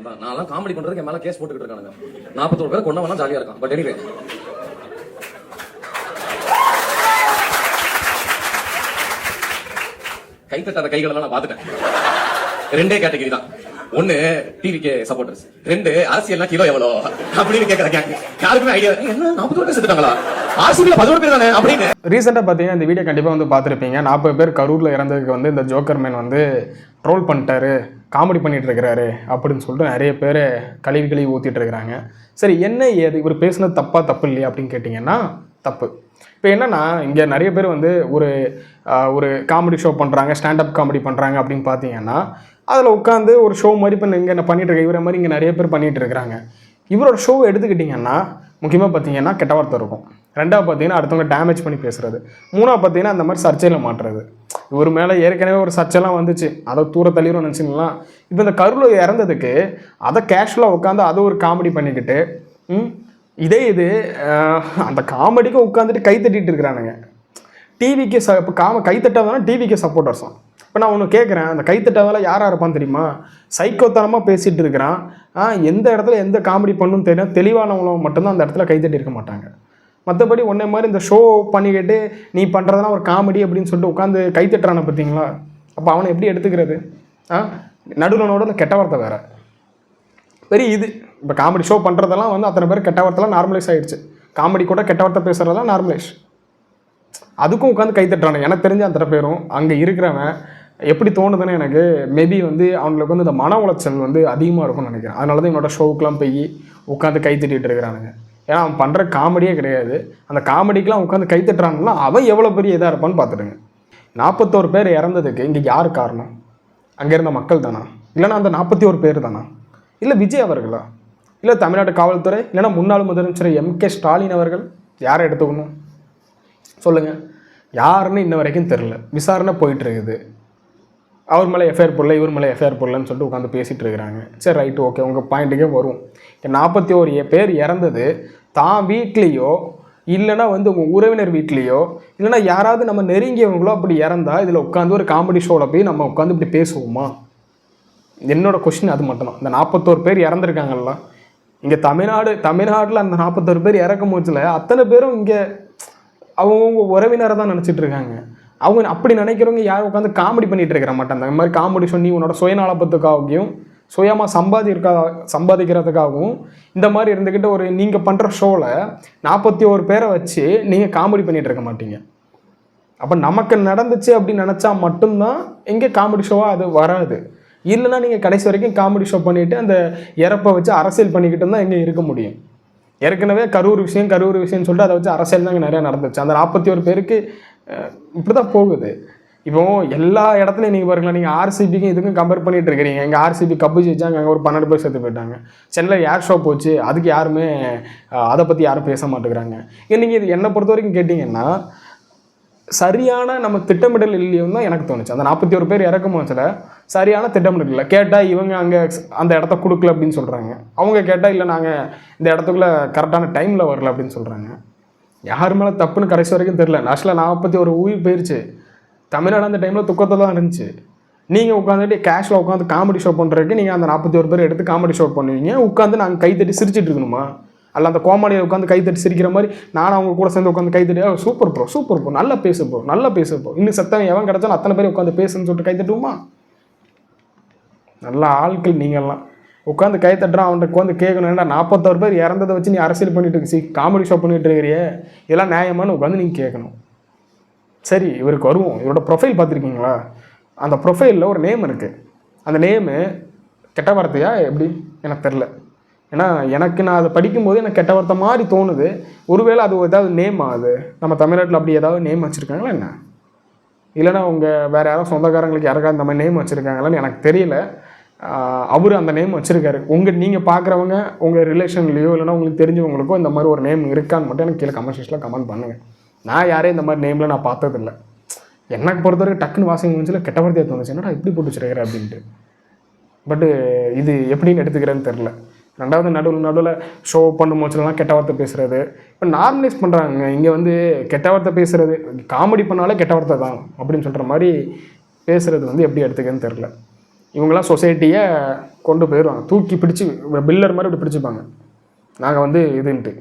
தான். நான் காமெடி பண்றதுக்கு என் மேல கேஸ் போட்டுக்கிட்டு இருக்கானுங்க. 41 பேர் கொண்டவனா ஜாலியா இருக்கான். பட் எனிவே கை தட்டாத கைகள் எல்லாம் நான் பாத்துட்டேன். 2 கேட்டகரி தான். 1 டிவிக்கு சப்போர்ட்டர்ஸ், 2 அரசியல்னா கிலோ எவ்வளோ அப்படின்னு கேட்கறாங்க. யாருக்குமே ஐடியா என்ன 41 பேர் செத்துட்டாங்களா, ஆர்சிபில 11 பேர் தானே அப்படின்னு. ரீசெண்டா பாத்தீங்கன்னா இந்த வீடியோ கண்டிப்பா வந்து பாத்திருப்பீங்க. 40 பேர் கரூர்ல இறந்ததுக்கு வந்து இந்த ஜோக்கர் மேன் வந்து ட்ரோல் பண்ணிட்டாரு, காமெடி பண்ணிட்டு இருக்கிறாரு அப்படின்னு சொல்லிட்டு நிறைய பேர் கழுவி ஊத்திட்டு இருக்கிறாங்க. சரி, என்ன ஏது இவர் பேசுனது தப்பு இல்லையா அப்படின்னு கேட்டிங்கன்னா தப்பு. இப்போ என்னன்னா, இங்கே நிறைய பேர் வந்து ஒரு காமெடி ஷோ பண்ணுறாங்க, ஸ்டாண்டப் காமெடி பண்ணுறாங்க அப்படின்னு பார்த்தீங்கன்னா, அதில் உட்காந்து ஒரு ஷோ மாதிரி இப்போ இங்கே என்ன பண்ணிட்டு இருக்க இவரை மாதிரி இங்கே நிறைய பேர் பண்ணிட்டு இருக்கிறாங்க. இவரோட ஷோ எடுத்துக்கிட்டிங்கன்னா முக்கியமாக பார்த்தீங்கன்னா கெட்ட வார்த்தை இருக்கும். 2வது பார்த்தீங்கன்னா அடுத்தவங்க டேமேஜ் பண்ணி பேசுறது. 3வது பார்த்தீங்கன்னா அந்த மாதிரி சர்ச்சையில் மாட்டுறது. இவர் மேலே ஏற்கனவே ஒரு சர்ச்சைலாம் வந்துச்சு, அதை தூர தள்ளிடும் நினச்சிங்களா. இப்போ இந்த கருவில் இறந்ததுக்கு அதை கேஷுவலாக உட்காந்து அதை ஒரு காமெடி பண்ணிக்கிட்டு இது அந்த காமெடிக்கும் உட்காந்துட்டு கை தட்டிட்டு இருக்கிறானுங்க. டிவிக்கு இப்போ கைத்தட்டாதான் டிவிக்கு சப்போர்ட்டர்ஸும். இப்போ நான் ஒன்று கேட்குறேன், அந்த கைத்தட்டாதால யாராக இருப்பான்னு தெரியுமா? சைக்கோத்தனமாக பேசிகிட்டு இருக்கிறான். எந்த இடத்துல எந்த காமெடி பண்ணணும்னு தெரியும், தெளிவானவங்களும் மட்டும்தான் அந்த இடத்துல கைத்தட்டி இருக்க மாட்டாங்க. மற்றபடி ஒன்றே மாதிரி இந்த ஷோ பண்ணிக்கிட்டு நீ பண்ணுறதுனா ஒரு காமெடி அப்படின்னு சொல்லிட்டு உட்காந்து கைத்தட்டுறான பார்த்தீங்களா? அப்போ அவனை எப்படி எடுத்துக்கிறது? நடுவில் கெட்ட வார்த்தை வேறு பெரிய இது. இப்போ காமெடி ஷோ பண்ணுறதெல்லாம் வந்து அத்தனை பேர் கெட்ட வார்த்தைலாம் நார்மலைஸ் ஆகிடுச்சு. காமெடி கூட கெட்ட வார்த்தை பேசுகிறதெல்லாம் நார்மலைஸ். அதுக்கும் உட்காந்து கைத்தட்டுறானு எனக்கு தெரிஞ்ச அத்தனை பேரும். அங்கே இருக்கிறவன் எப்படி தோணுதுன்னு எனக்கு மேபி வந்து அவங்களுக்கு வந்து இந்த மன உளைச்சல் வந்து அதிகமாக இருக்கும்னு நினைக்கிறேன். அதனால தான் என்னோட ஷோவுக்குலாம் போய் உட்காந்து கைத்தட்டிட்டு இருக்கிறானுங்க. ஏன்னா அவன் பண்ணுற காமெடியே கிடையாது. அந்த காமெடிக்கெலாம் உட்காந்து கைத்தட்டுறாங்கன்னா அவன் எவ்வளோ பெரிய இதாக இருப்பான்னு பார்த்துடுங்க. 41 பேர் இறந்ததுக்கு இங்கே யார் காரணம்? அங்கே இருந்த மக்கள் தானா? இல்லைன்னா அந்த 41 பேர் தானா? இல்லை விஜய் அவர்களா? இல்லை தமிழ்நாடு காவல்துறை? இல்லைன்னா முன்னாள் முதலமைச்சர் MK ஸ்டாலின் அவர்கள்? யாரை எடுத்துக்கணும் சொல்லுங்கள்? யாருன்னு இன்ன வரைக்கும் தெரில. விசாரணை போயிட்டுருக்குது. அவர் மேலே எஃப்ஐஆர் போடல, இவர் மேலே எஃப்ஐஆர் போடலன்னு சொல்லிட்டு உட்காந்து பேசிகிட்டு இருக்கிறாங்க. சரி, ரைட்டு, ஓகே, உங்கள் பாயிண்ட்டுக்கே வரும். 41 பேர் இறந்தது தான் வீட்லேயோ இல்லைனா வந்து உங்கள் உறவினர் வீட்லேயோ இல்லைனா யாராவது நம்ம நெருங்கியவங்களோ அப்படி இறந்தா இதில் உட்காந்து ஒரு காமெடி ஷோவில் போய் நம்ம உட்காந்து இப்படி பேசுவோமா? என்னோட கொஸ்டின் அது மட்டும்தான். இந்த 41 பேர் இறந்துருக்காங்கல்ல, இங்கே தமிழ்நாட்டில் அந்த 41 பேர் இறக்கும் போச்சுல அத்தனை பேரும் இங்கே அவங்க உறவினரை தான் நினச்சிட்டு இருக்காங்க. அவங்க அப்படி நினைக்கிறவங்க யாரும் உட்காந்து காமெடி பண்ணிகிட்டு இருக்கிற மாட்டாங்க. அந்த மாதிரி காமெடி சொல்லி உன்னோட சுயநலப்பத்துக்காகவும் சுயமாக சம்பாதிக்கிறதுக்காகவும் இந்த மாதிரி இருந்துக்கிட்டு ஒரு நீங்கள் பண்ணுற ஷோவில் 41 பேரை வச்சு நீங்கள் காமெடி பண்ணிகிட்டு இருக்க மாட்டீங்க. அப்போ நமக்கு நடந்துச்சு அப்படின்னு நினச்சா மட்டும்தான் எங்கே காமெடி ஷோவாக அது வராது. இல்லைன்னா நீங்கள் கடைசி வரைக்கும் காமெடி ஷோ பண்ணிவிட்டு அந்த இறப்பை வச்சு அரசியல் பண்ணிக்கிட்டு தான் எங்கே இருக்க முடியும். ஏற்கனவே கரூர் விஷயம்னு சொல்லிட்டு அதை வச்சு அரசியல் தான் நிறையா நடந்துச்சு. அந்த 41 பேருக்கு இப்படி தான் போகுது. இப்போ எல்லா இடத்துலையும் நீங்கள் பாருங்களா, நீங்கள் ஆர்சிபிக்கும் இதுக்கும் கம்பேர் பண்ணிகிட்டு இருக்கிறீங்க. எங்கள் ஆர்சிபி கப்பு ஜெயிச்சாங்க, அங்கே ஒரு 12 பேர் செத்து போயிட்டாங்க. சென்னையில் ஏர் ஷோ போச்சு, அதுக்கு யாருமே அதை பற்றி யாரும் பேச மாட்டேங்கிறாங்க. நீங்கள் இது என்னை பொறுத்த வரைக்கும் கேட்டிங்கன்னா சரியான நம்ம திட்டமிடல் இல்லையோன்னு தான் எனக்கு தோணுச்சு. அந்த 41 பேர் இறக்கும் போச்சுல சரியான திட்டமிடல் இல்லை. கேட்டால் இவங்க அங்கே அந்த இடத்த கொடுக்கல அப்படின்னு சொல்கிறாங்க. அவங்க கேட்டால் இல்லை நாங்கள் இந்த இடத்துக்குள்ளே கரெக்டான டைமில் வரல அப்படின்னு சொல்கிறாங்க. யார் மேலே தப்புன்னு கடைசி வரைக்கும் தெரில. நேஷனலில் 41 உயிர் போயிடுச்சு. தமிழ்நாடு அந்த டைமில் துக்கத்தில் தான் இருந்துச்சு. நீங்கள் உட்காந்துட்டு கேஷில் உட்காந்து காமெடி ஷோ பண்ணுறதுக்கு நீங்கள் அந்த 41 பேர் எடுத்து காமெடி ஷோ பண்ணுவீங்க. உட்காந்து நாங்கள் கைத்தட்டி சிரிச்சிட்டு இருக்கணுமா? அல்ல அந்த கோமாளியை உட்காந்து கைத்தட்டி சிரிக்கிற மாதிரி நானும் அவங்க கூட சேர்ந்து உட்காந்து கைத்தட்டி சூப்பர் ப்ரோ நல்லா பேசுப்போ இன்னும் சத்தம் எவன் கிடச்சாலும் அத்தனை பேர் உட்காந்து பேசுன்னு சொல்லிட்டு கைத்தட்டுவோமா? நல்ல ஆட்கள் நீங்கள்லாம் உட்காந்து கைத்தட்டுறான். அவன்கிட்ட உட்காந்து கேட்கணும், ஏன்னா 41 பேர் இறந்ததை வச்சு நீ அரசியல் பண்ணிட்டு இருக்கு, காமெடி ஷோ பண்ணிட்டு இருக்கிறியே, இதெல்லாம் நியாயமானு உட்காந்து நீங்கள் கேட்கணும். சரி, இவருக்கு வருவோம். இவரோட ப்ரொஃபைல் பார்த்துருக்கீங்களா? அந்த ப்ரொஃபைலில் ஒரு நேம் இருக்குது. அந்த நேமு கெட்ட வார்த்தையா எப்படி எனக்கு தெரில. ஏன்னா நான் அதை படிக்கும்போது எனக்கு கெட்ட வார்த்தை மாதிரி தோணுது. ஒருவேளை அது ஏதாவது நேம் ஆகுது, நம்ம தமிழ்நாட்டில் அப்படி ஏதாவது நேம் வச்சுருக்காங்களா என்ன? இல்லைனா அவங்க வேறு யாரும் சொந்தக்காரங்களுக்கு யாருக்காவது இந்த மாதிரி நேம் வச்சுருக்காங்களான்னு எனக்கு தெரியல. அவர் அந்த நேம் வச்சுருக்காரு. நீங்கள் பார்க்குறவங்க உங்கள் ரிலேஷன்லேயோ இல்லைனா உங்களுக்கு தெரிஞ்சவங்களுக்கோ இந்த மாதிரி ஒரு நேம் இருக்கான்னு மட்டும் எனக்கு கீழே கமெண்ட் செக்ஷனில் கமெண்ட் பண்ணுங்கள். நான் யாரே இந்த மாதிரி நேமில் நான் பார்த்ததில்லை. எனக்கு பொறுத்தவரைக்கும் டக்குன்னு வாசிங் முடிஞ்சில் கெட்ட வார்த்தையாக தோணுச்சு, என்னடா இப்படி போட்டு வச்சுருக்கிறேன் அப்படின்ட்டு. பட்டு இது எப்படின்னு எடுத்துக்கிறேன்னு தெரில. 2வது நடுவில் ஷோ பண்ணும் போச்சுலாம் கெட்ட வார்த்தை பேசுகிறது இப்போ நார்மலைஸ் பண்ணுறாங்க. இங்கே வந்து கெட்ட வார்த்தை பேசுகிறது, காமெடி பண்ணாலே கெட்ட வார்த்தை தான் அப்படின்னு சொல்கிற மாதிரி பேசுகிறது வந்து எப்படி எடுத்துக்கிறேன்னு தெரில. இவங்களாம் சொசைட்டியை கொண்டு போயிடுவாங்க, தூக்கி பிடிச்சி பில்லர் மாதிரி இப்படி பிடிச்சிப்பாங்க. நாங்கள் வந்து இதுன்ட்டு